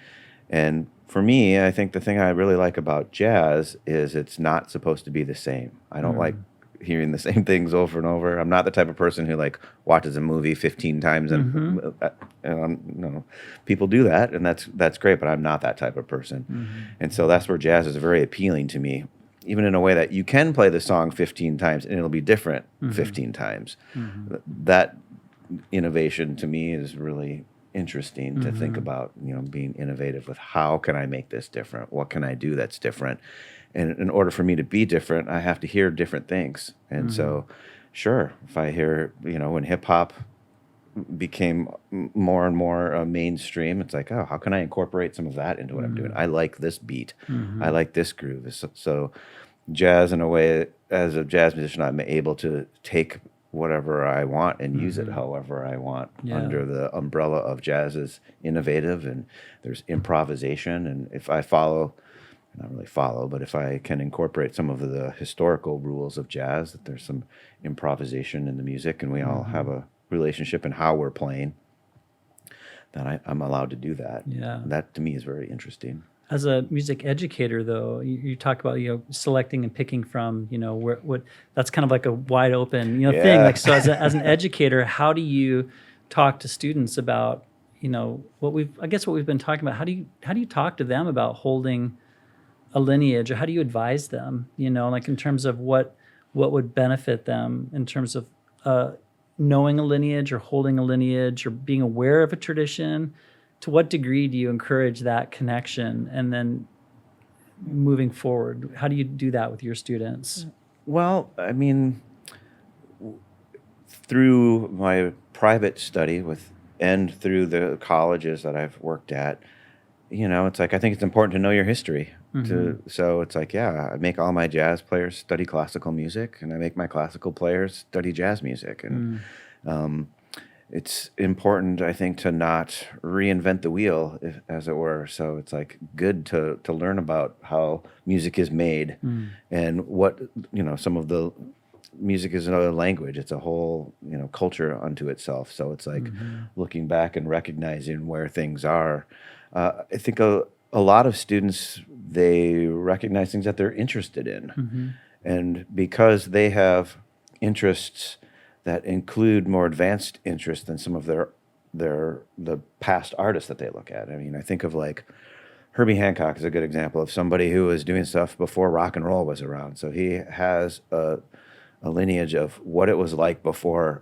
S2: And for me, I think the thing I really like about jazz is it's not supposed to be the same. I don't like hearing the same things over and over. I'm not the type of person who like watches a movie 15 times and people do that, and that's great, but I'm not that type of person. And so that's where jazz is very appealing to me, even in a way that you can play the song 15 times and it'll be different 15 times. That innovation to me is really interesting to think about, being innovative with how can I make this different? What can I do that's different? And in order for me to be different, I have to hear different things. And so, sure, if I hear, when hip hop became more and more mainstream, it's like, oh, how can I incorporate some of that into what I'm doing? I like this beat. I like this groove. So jazz, in a way, as a jazz musician, I'm able to take whatever I want and use it however I want under the umbrella of jazz is innovative, and there's improvisation. And if I not really follow, but if I can incorporate some of the historical rules of jazz, that there's some improvisation in the music and we all have a relationship in how we're playing, then I'm allowed to do that.
S1: Yeah.
S2: That to me is very interesting.
S1: As a music educator, though, you talk about selecting and picking from what that's kind of like a wide open thing. Like, so as an educator, how do you talk to students about what we've been talking about? How do you talk to them about holding a lineage, or how do you advise them? Like in terms of what would benefit them in terms of knowing a lineage or holding a lineage or being aware of a tradition. To what degree do you encourage that connection? And then moving forward, how do you do that with your students?
S2: Well, I mean, through my private study and through the colleges that I've worked at, it's like I think it's important to know your history.
S1: Mm-hmm.
S2: So it's like, yeah, I make all my jazz players study classical music, and I make my classical players study jazz music, and
S1: Mm.
S2: um, it's important, I think, to not reinvent the wheel, as it were. So it's like good to learn about how music is made,
S1: Mm.
S2: and what some of the music is another language. It's a whole culture unto itself. So it's like
S1: Mm-hmm.
S2: looking back and recognizing where things are. I think a lot of students, they recognize things that they're interested in,
S1: Mm-hmm.
S2: and because they have interests that include more advanced interests than some of the past artists that they look at. I mean, I think of like Herbie Hancock is a good example of somebody who was doing stuff before rock and roll was around. So he has a lineage of what it was like before,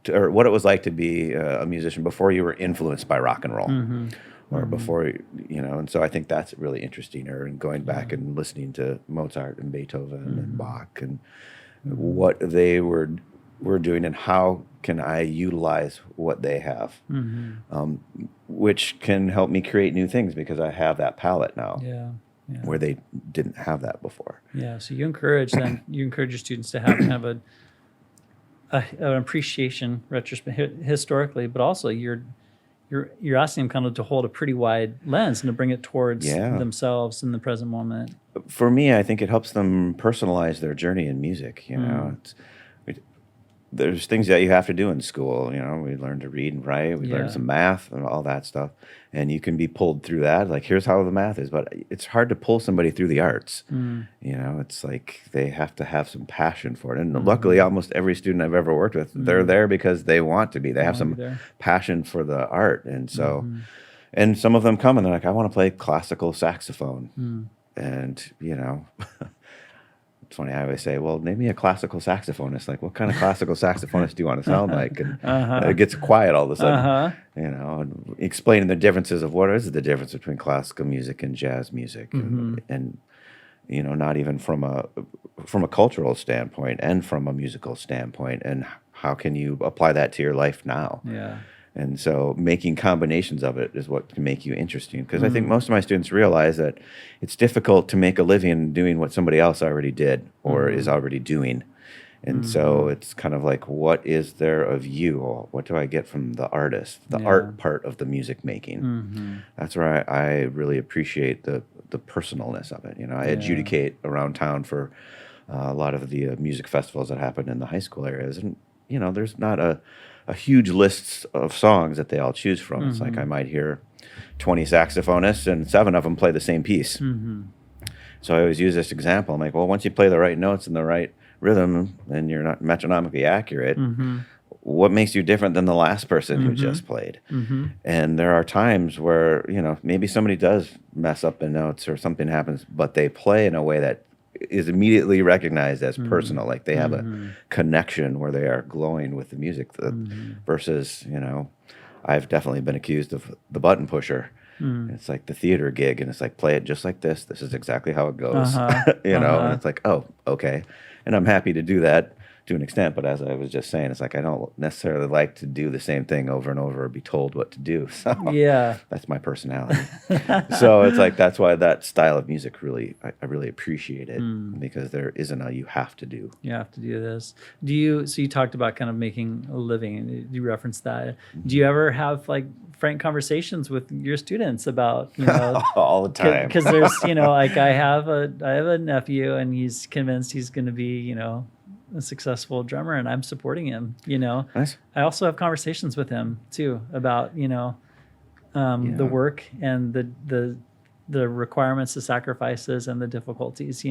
S2: or what it was like to be a musician before you were influenced by rock and roll,
S1: Mm-hmm.
S2: or
S1: Mm-hmm.
S2: before and so I think that's really interesting. Or going
S1: Yeah.
S2: back and listening to Mozart and Beethoven
S1: Mm-hmm.
S2: and Bach, and
S1: Mm-hmm.
S2: what they were doing, and how can I utilize what they have,
S1: Mm-hmm.
S2: which can help me create new things because I have that palette now,
S1: Yeah. Yeah.
S2: where they didn't have that before.
S1: Yeah. So you encourage your students to have kind of an appreciation historically, but also you're asking them kind of to hold a pretty wide lens and to bring it towards
S2: Yeah.
S1: themselves in the present moment.
S2: For me, I think it helps them personalize their journey in music. There's things that you have to do in school. We learn to read and write. We learn
S1: Yeah.
S2: some math and all that stuff. And you can be pulled through that. Like, here's how the math is. But it's hard to pull somebody through the arts.
S1: Mm.
S2: It's like they have to have some passion for it. And luckily, almost every student I've ever worked with, they're there because they want to be. They have some passion for the art. And so, and some of them come and they're like, I want to play classical saxophone.
S1: Mm.
S2: And, it's funny, I always say, well, name me a classical saxophonist. Like, what kind of classical saxophonist do you want to sound like? And it gets quiet all of a sudden, and explaining the differences of what is the difference between classical music and jazz music, and not even from a cultural standpoint and from a musical standpoint, and how can you apply that to your life now?
S1: Yeah.
S2: And so making combinations of it is what can make you interesting. Because I think most of my students realize that it's difficult to make a living doing what somebody else already did or is already doing. And so it's kind of like, what is there of you? Or what do I get from the artist, the art part of the music making? That's where I really appreciate the personalness of it. I adjudicate around town for a lot of the music festivals that happen in the high school areas. And, there's not a huge list of songs that they all choose from. It's like I might hear 20 saxophonists and 7 of them play the same piece. So I always use this example. I'm like, well, once you play the right notes and the right rhythm and you're not metronomically accurate, what makes you different than the last person who just played? And there are times where, maybe somebody does mess up the notes or something happens, but they play in a way that is immediately recognized as personal. Like they have a connection where they are glowing with the music versus, I've definitely been accused of the button pusher. It's like the theater gig, and it's like, play it just like this. This is exactly how it goes, and it's like, oh, okay. And I'm happy to do that to an extent, but as I was just saying, it's like I don't necessarily like to do the same thing over and over or be told what to do. So that's my personality. So it's like that's why that style of music I really appreciate it, because there isn't a you have to do.
S1: You have to do this. So you talked about kind of making a living, and you referenced that. Do you ever have like frank conversations with your students about,
S2: all the time?
S1: Because there's, like I have a nephew, and he's convinced he's going to be, a successful drummer, and I'm supporting him.
S2: Nice.
S1: I also have conversations with him too about the work and the requirements, the sacrifices, and the difficulties.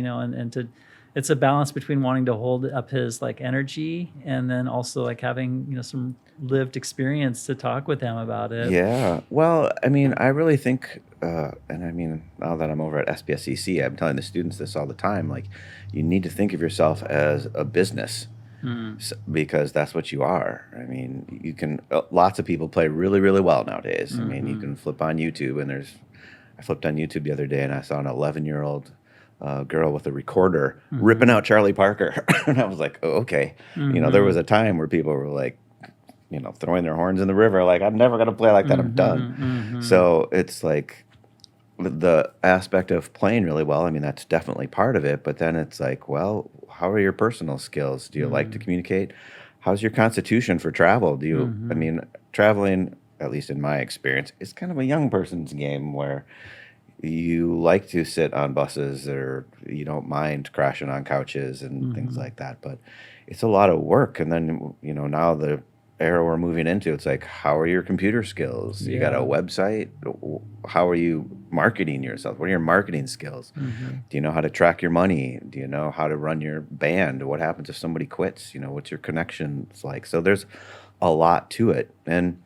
S1: It's a balance between wanting to hold up his like energy and then also like having some lived experience to talk with him about it.
S2: Yeah. Well, I mean, I really think, and I mean, now that I'm over at SPSCC, I'm telling the students this all the time. Like, you need to think of yourself as a business, because that's what you are. I mean, you can. Lots of people play really, really well nowadays. I mean, you can flip on YouTube, and I flipped on YouTube the other day, and I saw an 11-year-old a girl with a recorder ripping out Charlie Parker. And I was like, oh, okay. There was a time where people were like, throwing their horns in the river, like, I'm never going to play like that. I'm done. So it's like the aspect of playing really well. I mean, that's definitely part of it. But then it's like, well, how are your personal skills? Do you like to communicate? How's your constitution for travel? I mean, traveling, at least in my experience, is kind of a young person's game where you like to sit on buses or you don't mind crashing on couches and things like that. But it's a lot of work. And then, now the era we're moving into, it's like, how are your computer skills? You got a website? How are you marketing yourself? What are your marketing skills? Do you know how to track your money? Do you know how to run your band? What happens if somebody quits? What's your connections like? So there's a lot to it. And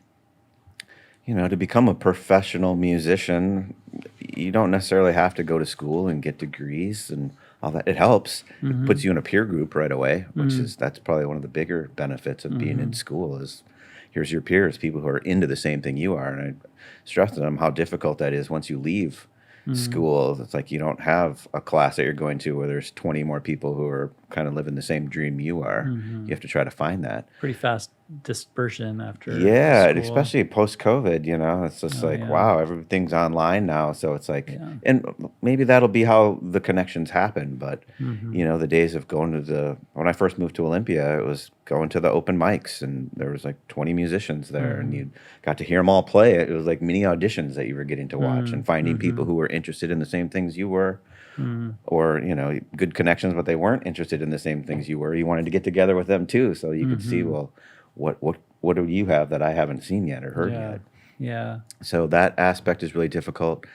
S2: to become a professional musician, you don't necessarily have to go to school and get degrees and all that. It helps. It puts you in a peer group right away, that's probably one of the bigger benefits of being in school is here's your peers, people who are into the same thing you are. And I stress to them how difficult that is once you leave school. It's like you don't have a class that you're going to where there's 20 more people who are kind of living the same dream you are. You have to try to find that.
S1: Pretty fast dispersion after
S2: and
S1: school.
S2: especially post-COVID, it's just wow, everything's online now. So it's like, and maybe that'll be how the connections happen. But, the days of going when I first moved to Olympia, it was going to the open mics and there was like 20 musicians there and you got to hear them all play. It was like mini auditions that you were getting to watch and finding people who were interested in the same things you were. Or, good connections, but they weren't interested in the same things you were. You wanted to get together with them too. So you could see, well, what do you have that I haven't seen yet or heard yet?
S1: Yeah.
S2: So that aspect is really difficult.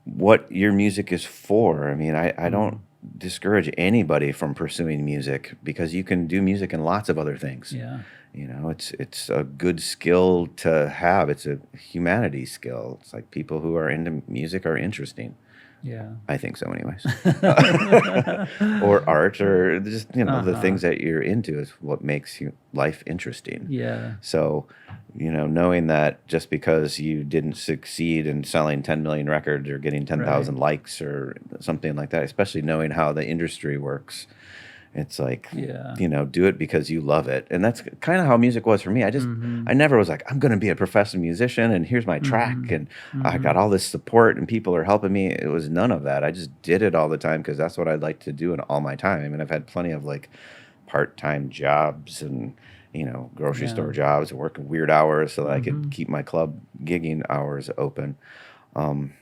S2: What your music is for. I mean, I don't discourage anybody from pursuing music because you can do music in lots of other things.
S1: Yeah.
S2: It's a good skill to have. It's a humanity skill. It's like people who are into music are interesting.
S1: Yeah.
S2: I think so anyways. Or art or just, the things that you're into is what makes life interesting.
S1: Yeah.
S2: So, knowing that just because you didn't succeed in selling 10 million records or getting 10,000 likes or something like that, especially knowing how the industry works, it's like, do it because you love it. And that's kind of how music was for me. I never was like, I'm going to be a professional musician and here's my track and I got all this support and people are helping me. It was none of that. I just did it all the time because that's what I'd like to do in all my time. I mean, I've had plenty of like part-time jobs and, grocery store jobs and working weird hours so that I could keep my club gigging hours open. And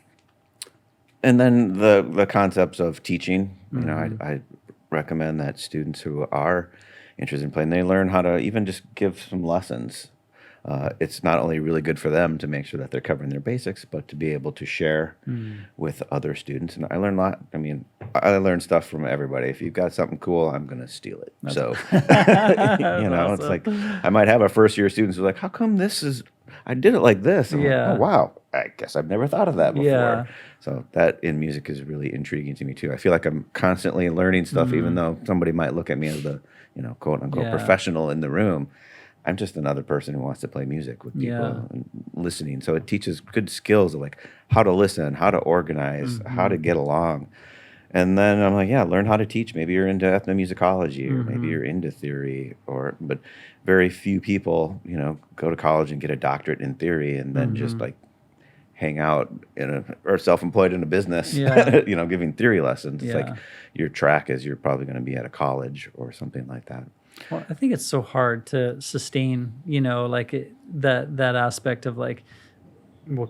S2: then the concepts of teaching, I recommend that students who are interested in playing, they learn how to even just give some lessons. It's not only really good for them to make sure that they're covering their basics, but to be able to share with other students. And I learn a lot. I mean, I learn stuff from everybody. If you've got something cool, I'm going to steal it.
S1: Awesome.
S2: It's like I might have a first year students who are like, how come I did it like this? I'm like, oh, wow. I guess I've never thought of that before. Yeah. So that in music is really intriguing to me too. I feel like I'm constantly learning stuff, even though somebody might look at me as the, quote unquote professional in the room. I'm just another person who wants to play music with people and listening. So it teaches good skills of like how to listen, how to organize, how to get along. And then I'm like, learn how to teach. Maybe you're into ethnomusicology or maybe you're into theory but very few people, go to college and get a doctorate in theory and then just like hang out or self-employed in a business, giving theory lessons. It's like your track is you're probably going to be at a college or something like that.
S1: Well, I think it's so hard to sustain, that aspect of like,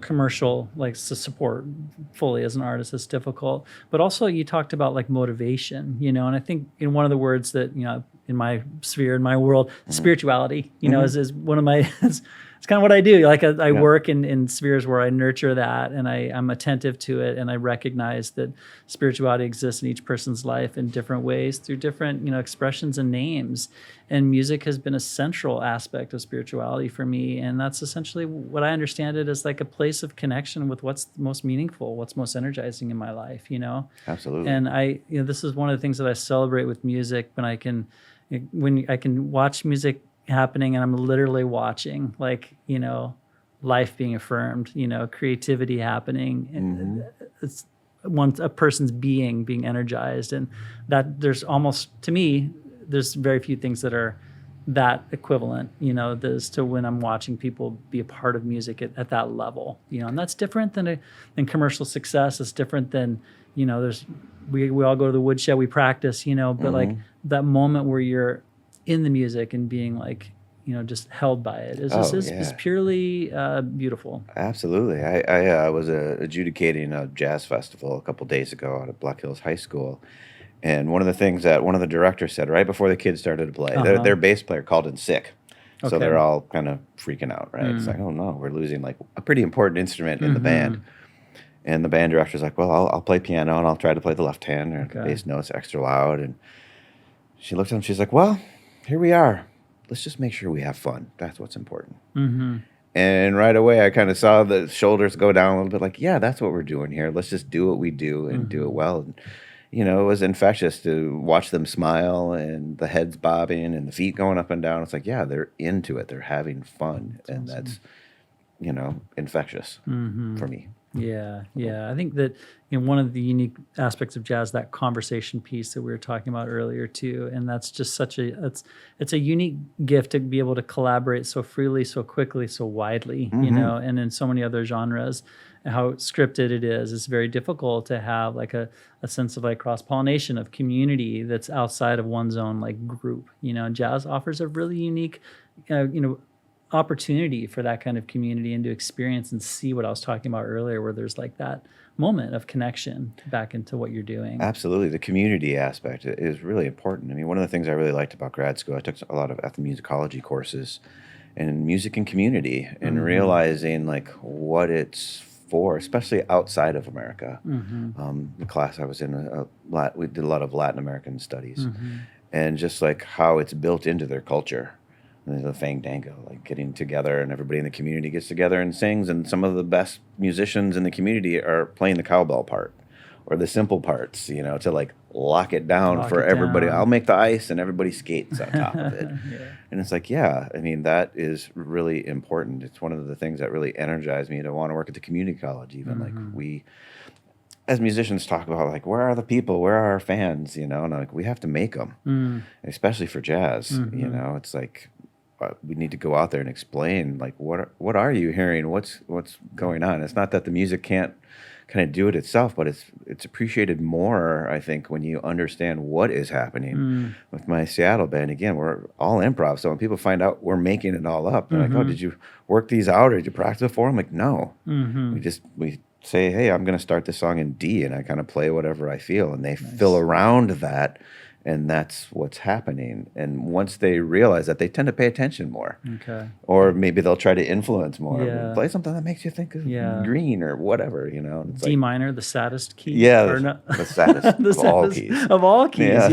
S1: commercial, like to support fully as an artist is difficult. But also you talked about like motivation, and I think in one of the words that, in my sphere, in my world, spirituality, is one of my, it's kind of what I do. Like I work in spheres where I nurture that and I'm attentive to it. And I recognize that spirituality exists in each person's life in different ways through different, expressions and names. And music has been a central aspect of spirituality for me. And that's essentially what I understand it as, like a place of connection with what's most meaningful, what's most energizing in my life,
S2: Absolutely.
S1: And this is one of the things that I celebrate with music when I can watch music happening and I'm literally watching life being affirmed, creativity happening. And a person's being energized, and that there's almost, to me, there's very few things that are that equivalent, as to when I'm watching people be a part of music at that level, and that's different than commercial success. It's different than, there's, we all go to the woodshed, we practice, but like that moment where you're in the music and being like, just held by it is purely beautiful.
S2: Absolutely. I was adjudicating a jazz festival a couple days ago out at Black Hills High School. And one of the things that one of the directors said right before the kids started to play, their bass player called in sick. So
S1: Okay.
S2: they're all kind of freaking out, right? It's like, oh no, we're losing like a pretty important instrument in the band. And the band director's like, well, I'll play piano and I'll try to play the left hand, or bass notes extra loud. And she looked at him, she's like, well, here we are. Let's just make sure we have fun. That's what's important. And right away, I kind of saw the shoulders go down a little bit, like, yeah, that's what we're doing here. Let's just do what we do and do it well. And, it was infectious to watch them smile and the heads bobbing and the feet going up and down. It's like, yeah, they're into it. They're having fun. That's, infectious for me.
S1: Yeah. I think that one of the unique aspects of jazz, that conversation piece that we were talking about earlier too, and that's just it's a unique gift to be able to collaborate so freely, so quickly, so widely, and in so many other genres. How scripted it is, it's very difficult to have like a sense of like cross-pollination of community that's outside of one's own like group. Jazz offers a really unique, opportunity for that kind of community and to experience and see what I was talking about earlier, where there's like that moment of connection back into what you're doing.
S2: Absolutely. The community aspect is really important. I mean, one of the things I really liked about grad school, I took a lot of ethnomusicology courses and music and community, and realizing like what it's for, especially outside of America. The class I was in, we did a lot of Latin American studies, and just like how it's built into their culture. There's a fandango, like getting together, and everybody in the community gets together and sings, and some of the best musicians in the community are playing the cowbell part or the simple parts, to like lock it down for everybody. I'll make the ice and everybody skates on top of it. And it's like, I mean, that is really important. It's one of the things that really energized me to want to work at the community college. Even like we, as musicians, talk about like, where are the people? Where are our fans? And like, we have to make them, especially for jazz. It's like, we need to go out there and explain like what are you hearing? What's going on? It's not that the music can't kind of do it itself, but it's appreciated more, I think, when you understand what is happening. With my Seattle band, again, we're all improv. So when people find out we're making it all up, they're like, oh, did you work these out or did you practice before? I'm like, no. We say, hey, I'm going to start this song in D, and I kind of play whatever I feel, and they fill around that. And that's what's happening. And once they realize that, they tend to pay attention more. Okay. Or maybe they'll try to influence more.
S1: Yeah.
S2: Play something that makes you think of green or whatever, It's
S1: D minor, the saddest key.
S2: Yeah, the saddest of all keys.
S1: Of all keys,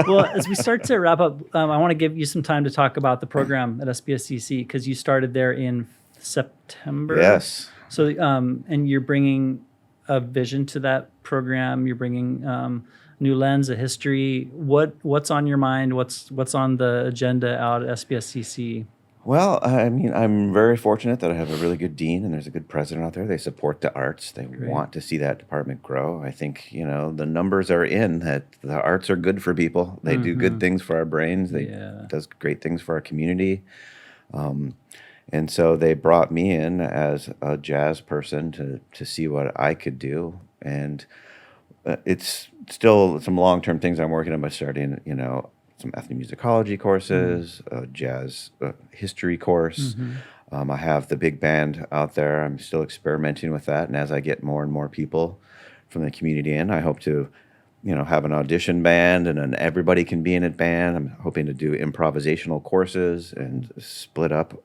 S1: Well, as we start to wrap up, I want to give you some time to talk about the program at SBSCC, because you started there in September.
S2: Yes.
S1: So, and you're bringing a vision to that program. You're bringing new lens, a history. What's on your mind? What's on the agenda out at SBSCC?
S2: Well, I mean, I'm very fortunate that I have a really good dean and there's a good president out there. They support the arts. They want to see that department grow. I think, the numbers are in that the arts are good for people. They do good things for our brains. They does great things for our community. And so they brought me in as a jazz person to see what I could do. And it's still some long-term things I'm working on by starting, some ethnomusicology courses, a jazz history course. I have the big band out there. I'm still experimenting with that. And as I get more and more people from the community in, I hope to, have an audition band and an everybody can be in it band. I'm hoping to do improvisational courses and split up.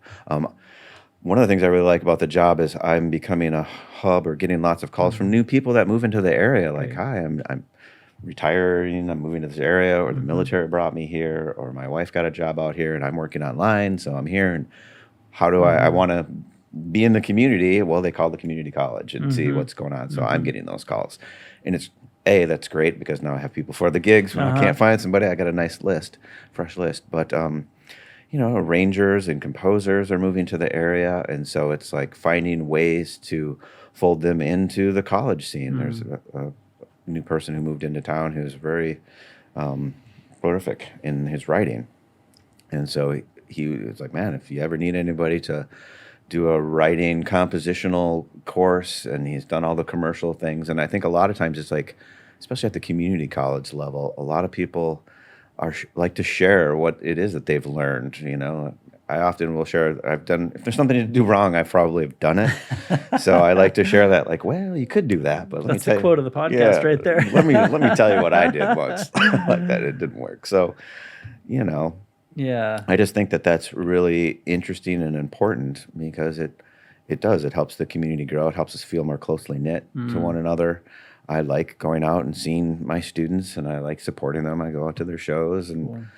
S2: One of the things I really like about the job is I'm becoming a hub, or getting lots of calls from new people that move into the area. Like, hi, I'm retiring, I'm moving to this area, or the military brought me here, or my wife got a job out here and I'm working online, so I'm here. And how do I want to be in the community? Well, they call the community college and see what's going on. So I'm getting those calls. And it's, that's great, because now I have people for the gigs. When I can't find somebody, I got a nice list, fresh list. But, arrangers and composers are moving to the area, and so it's like finding ways to fold them into the college scene. There's a new person who moved into town who's very prolific in his writing, and so he was like, man, if you ever need anybody to do a writing compositional course, and he's done all the commercial things. And I think a lot of times it's like, especially at the community college level, a lot of people like to share what it is that they've learned. I often will share, if there's something to do wrong, I probably have done it. So I like to share that, like, well, you could do that, but let me
S1: That's
S2: tell
S1: the quote of the podcast right there.
S2: let me tell you what I did once like that. It didn't work. So,
S1: Yeah.
S2: I just think that that's really interesting and important because it helps the community grow. It helps us feel more closely knit to one another. I like going out and seeing my students, and I like supporting them. I go out to their shows, and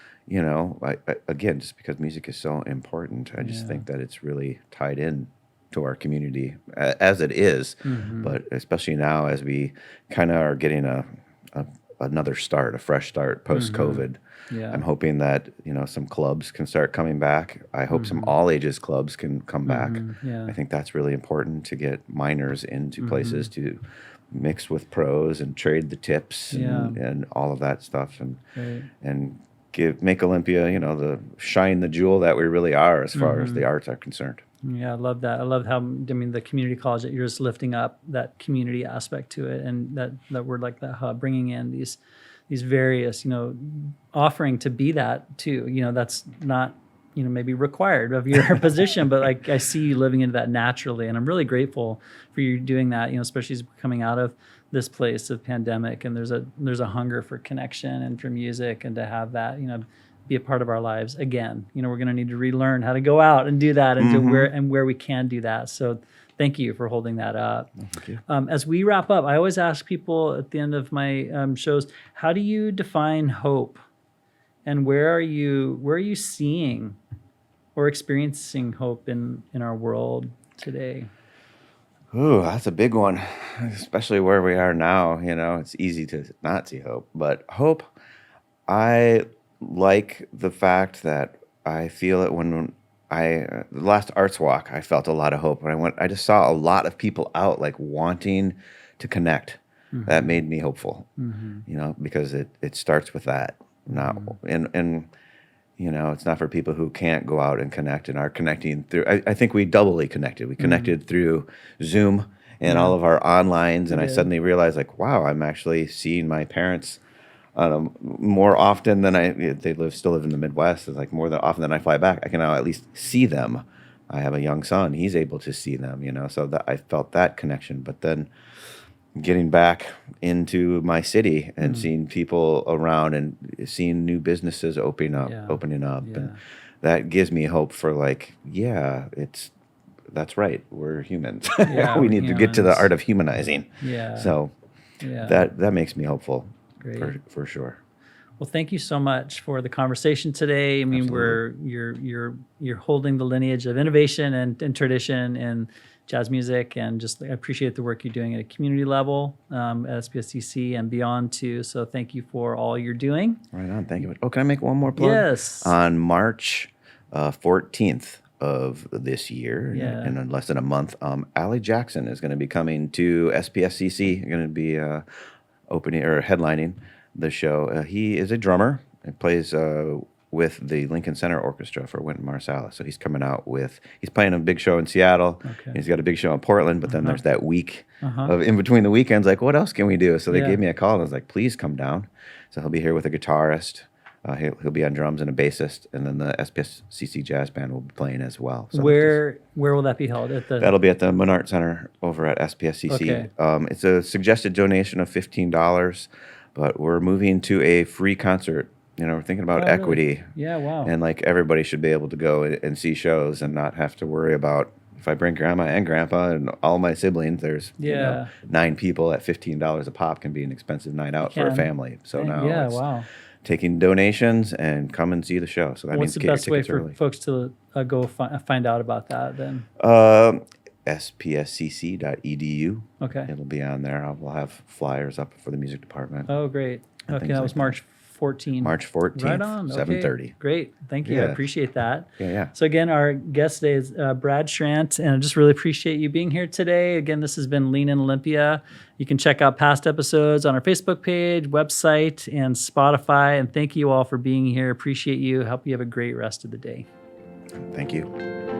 S2: again, just because music is so important, I just think that it's really tied in to our community as it is, but especially now as we kind of are getting another start, a fresh start post-COVID.
S1: Yeah.
S2: I'm hoping that some clubs can start coming back. I hope some all ages clubs can come back.
S1: Yeah.
S2: I think that's really important to get minors into places to mix with pros and trade the tips and all of that stuff, and make Olympia shine the jewel that we really are as far as the arts are concerned.
S1: Yeah, I love that. I love how, the community college that you're just lifting up that community aspect to it, and that we're like that hub, bringing in these various, offering to be that too. That's not, maybe required of your position, but like I see you living into that naturally, and I'm really grateful for you doing that. Especially as we're coming out of this place of pandemic, and there's a hunger for connection and for music, and to have that, be a part of our lives again. We're going to need to relearn how to go out and do that, and to where we can do that. So thank you for holding that up.
S2: Thank you.
S1: As we wrap up, I always ask people at the end of my shows, how do you define hope, and where are you seeing or experiencing hope in our world today?
S2: Ooh, that's a big one, especially where we are now. It's easy to not see hope, but hope, I like the fact that I feel it when the last Arts Walk, I felt a lot of hope. When I just saw a lot of people out, like, wanting to connect. That made me hopeful, because it starts with that. And it's not for people who can't go out and connect and are connecting through. I think we doubly connected. We connected through Zoom and all of our onlines, and I suddenly realized, like, wow, I'm actually seeing my parents more often than they still live in the Midwest. It's like more than often than I fly back, I can now at least see them. I have a young son; he's able to see them. So that I felt that connection. But then getting back into my city and seeing people around and seeing new businesses opening up, and that gives me hope for, like, that's right. We're humans. We need to get to the art of humanizing.
S1: Yeah.
S2: So that makes me hopeful.
S1: Great.
S2: For sure.
S1: Well, thank you so much for the conversation today. I mean, you're holding the lineage of innovation and tradition and jazz music, and just I appreciate the work you're doing at a community level at SPSCC and beyond too. So thank you for all you're doing.
S2: Right on. Thank you. Oh, can I make one more plug?
S1: Yes.
S2: On March 14th of this year, in less than a month, Allie Jackson is going to be coming to SPSCC. Going to be opening or headlining the show. He is a drummer and plays with the Lincoln Center Orchestra for Wynton Marsalis. So he's coming out he's playing a big show in Seattle.
S1: Okay.
S2: He's got a big show in Portland, but then there's that week of in between the weekends, like, what else can we do? So they gave me a call, and I was like, please come down. So he'll be here with a guitarist. He'll be on drums and a bassist, and then the SPSCC Jazz Band will be playing as well. So
S1: where will that be held?
S2: That'll be at the Menard Center over at SPSCC.
S1: Okay.
S2: It's a suggested donation of $15, but we're moving to a free concert. We're thinking about equity.
S1: Really? Yeah, wow.
S2: And, like, everybody should be able to go and see shows and not have to worry about, if I bring grandma and grandpa and all my siblings, there's 9 people at $15 a pop can be an expensive night out for a family. So now it's taking donations and come and see the show. So that
S1: what's
S2: means
S1: the best way for
S2: early.
S1: folks to go find out about that then?
S2: spscc.edu.
S1: Okay.
S2: It'll be on there. We'll have flyers up for the music department.
S1: Oh, great. Okay, that was
S2: like
S1: March 14.
S2: March 14th,
S1: Right on.
S2: 7:30.
S1: Okay. Great. Thank you. I
S2: Yeah.
S1: appreciate that.
S2: Yeah.
S1: So again, our guest today is Brad Schrandt, and I just really appreciate you being here today. Again, this has been Lean in Olympia. You can check out past episodes on our Facebook page, website, and Spotify. And thank you all for being here. Appreciate you. Hope you have a great rest of the day.
S2: Thank you.